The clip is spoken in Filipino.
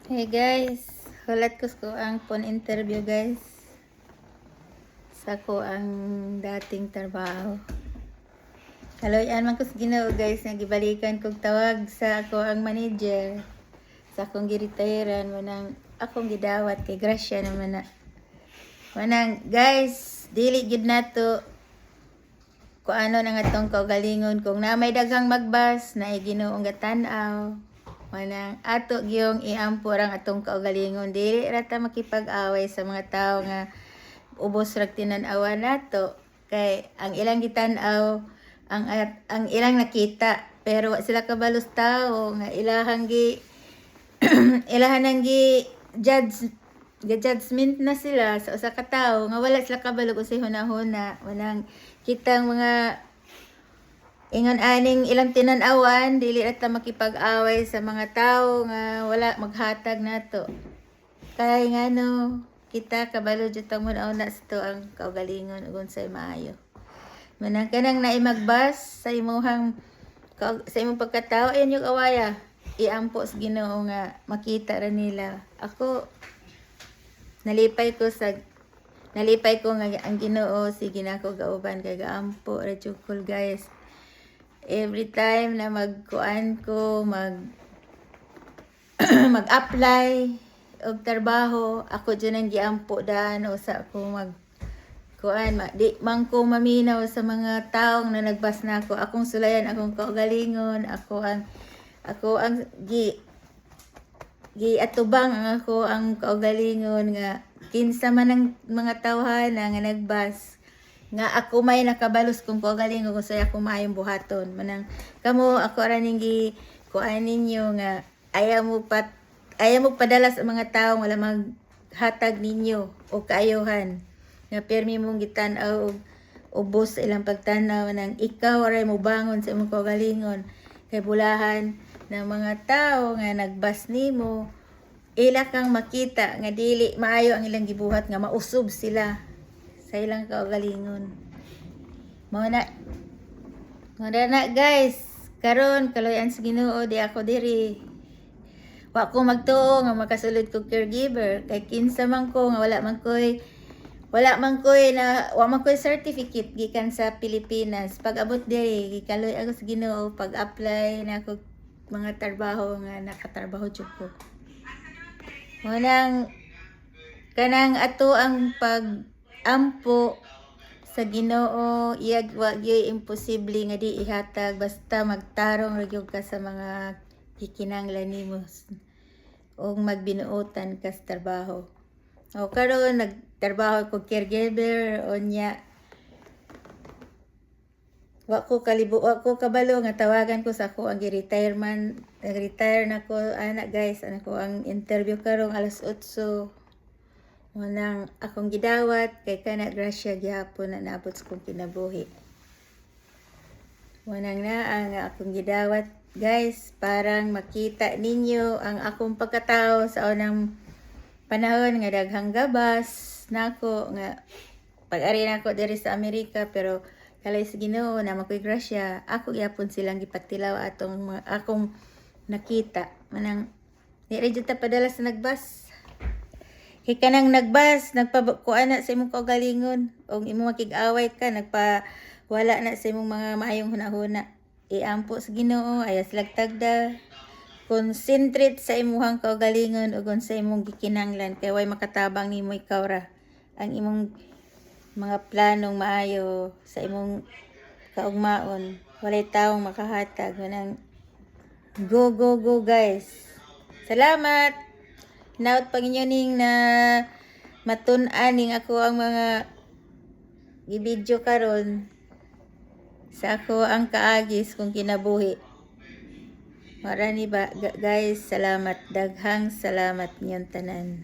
Hey guys, hulat ko ang phone interview guys. Sa ko ang dating trabaho. Kaloyan man ko sa Ginoo guys, nga gibalikan kog tawag sa ako ang manager. Sa akong giretirean manang akong gidawat kay Gracia naman na. Manang guys, dili gid nato ko ano nang atong kaugalingon kung na may daghang magbas na Ginoong gatan-aw. Manang ato giyong iampo ang atong kaugalingon, dili rata makipag-away sa mga tao nga ubos rag tinan-awa nato kay ang ilang gitan-aw ang ilang nakita pero wa sila kabalos tao nga ilahang gi ilahan nang gi judgment na sila sa usa ka tawo nga wala sila kabalo usay hunahuna manang kitang mga ingon aning ilang tinan-awan dili rata makipag-away sa mga tawo nga wala maghatag nato kay ngano kita kabalo jud tang una sa to ang kaugalingon ug unsay maayo manang kanang naay magbas sa imong pagkatao ayon yung awaya iampo sa Ginoo nga makita ra nila ako nalipay ko nga ang Ginoo sige nako gauban kay gaampo ra jud guys. Every time na magkuan ko mag-apply og trabaho ako dyan ang giampo daan o sa ako di man ko maminaw sa mga taong na nagbas na ako akong sulayan akong kaugalingon ako ang atubang ako ang kaugalingon nga kinsa man ang mga tawhana nga nagbas nga ako may nakabalos kung kaugalingon kung saya ako maayong buhaton manang kamo ako ra ning kuan ninyo nga ayaw mo padala sa mga tawo wala maghatag ninyo o kaayohan nga permi mong gitan-aw og ubos sa ilang pagtanaw nang ikaw aray mo bangon sa imong kaugalingon kay bulahan ng mga tawo nga nagbas nimo ila kang makita nga dili maayo ang ilang gibuhat nga mausob sila sa ilang kaugalingon mo na guys karon kaloyan sa Ginoo di ako diri wa ko magtuo nga makasulod ko caregiver kay kinsa man ko nga wa man koy certificate gikan sa Pilipinas pag abot diri gikaloy ako sa Ginoo pag apply na ako mga trabaho nga nakatrabaho jud ko manang kanang ato ang pag-ampo sa Ginoo iyag wa gyud imposible nga di ihatag basta magtarong ra gyud ka sa mga gikinahanglan nimo og magbinuotan ka sa trabaho o karon nagtrabaho ko caregiver onya wa ko kabalo nga tawagan ko sa ako ang nag-retire na ko ana guys ana ko ang interview karong alas 8 manang akong gidawat kay kana Gracia gihapon na naabot sa kong kinabuhi manang ang akong gidawat guys parang makita ninyo ang akong pagkatao sa unang panahon nga daghang gabas nako nga pag-ari nako diri sa Amerika pero kalay sa Ginoo na makoy Gracia ako gyapon silang gipatilaw atong akong nakita manang di ra jud ta padala sa nagbas kanang nagbas nagpakuan na sa imong kaugalingon og imong makig-away ka wala na sa imong mga maayong hunahuna iampo sa Ginoo aya silang tagda concentrate sa imong kaugalingon ug sa imong gikinahanglan kay way makatabang nimo ikaw ra ang imong mga planong maayo sa imong kaugmaon walay tawong makahatag manang go guys salamat naot Panginoon na matun-an ning ako ang mga gibidyo karon sa ako ang kaagis kung kinabuhi. Marani ba guys, salamat daghang salamat niyong tanan.